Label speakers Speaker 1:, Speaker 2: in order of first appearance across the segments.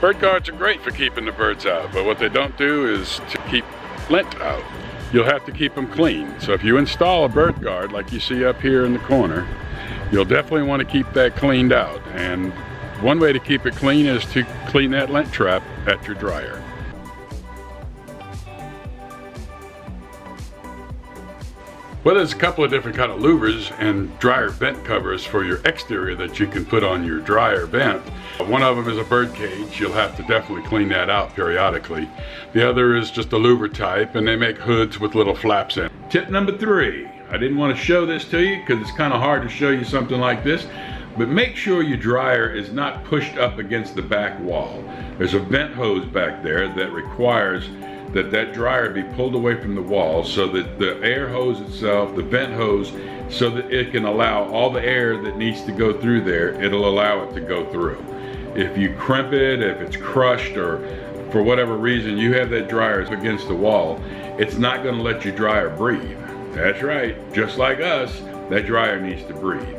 Speaker 1: Bird guards are great for keeping the birds out, but what they don't do is to keep lint out. You'll have to keep them clean. So if you install a bird guard like you see up here in the corner, you'll definitely want to keep that cleaned out. And one way to keep it clean is to clean that lint trap at your dryer. Well, there's a couple of different kind of louvers and dryer vent covers for your exterior that you can put on your dryer vent. One of them is a bird cage. You'll have to definitely clean that out periodically. The other is just a louver type, and they make hoods with little flaps in. Tip number 3. I didn't want to show this to you because it's kind of hard to show you something like this, but make sure your dryer is not pushed up against the back wall. There's a vent hose back there that requires that dryer be pulled away from the wall so that the air hose itself, the vent hose, so that it can allow all the air that needs to go through there, it'll allow it to go through. If you crimp it, if it's crushed, or for whatever reason you have that dryer against the wall, it's not going to let your dryer breathe. That's right, just like us, that dryer needs to breathe.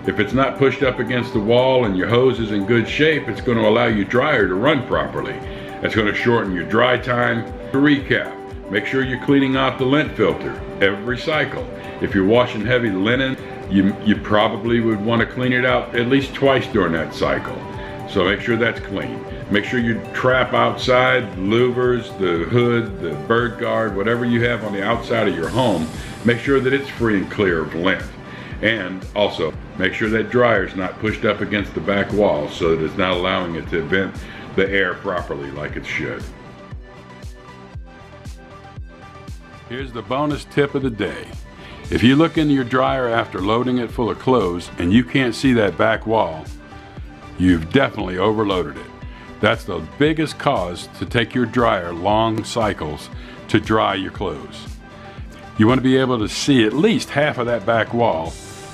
Speaker 1: If it's not pushed up against the wall and your hose is in good shape, it's going to allow your dryer to run properly. That's going to shorten your dry time. To recap, make sure you're cleaning out the lint filter every cycle. If you're washing heavy linen, you probably would want to clean it out at least twice during that cycle. So make sure that's clean. Make sure you trap outside, louvers, the hood, the bird guard, whatever you have on the outside of your home, make sure that it's free and clear of lint. And also, make sure that dryer is not pushed up against the back wall so that it's not allowing it to vent the air properly like it should. Here's the bonus tip of the day. If you look into your dryer after loading it full of clothes and you can't see that back wall, you've definitely overloaded it. That's the biggest cause to take your dryer long cycles to dry your clothes. You want to be able to see at least half of that back wall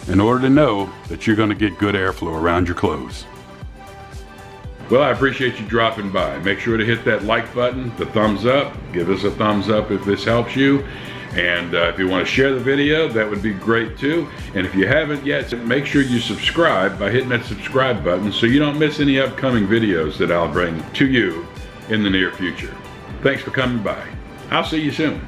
Speaker 1: in order to know that you're going to get good airflow around your clothes. Well, I appreciate you dropping by. Make sure to hit that like button, the thumbs up. Give us a thumbs up if this helps you. And if you want to share the video, that would be great too. And if you haven't yet, make sure you subscribe by hitting that subscribe button so you don't miss any upcoming videos that I'll bring to you in the near future. Thanks for coming by. I'll see you soon.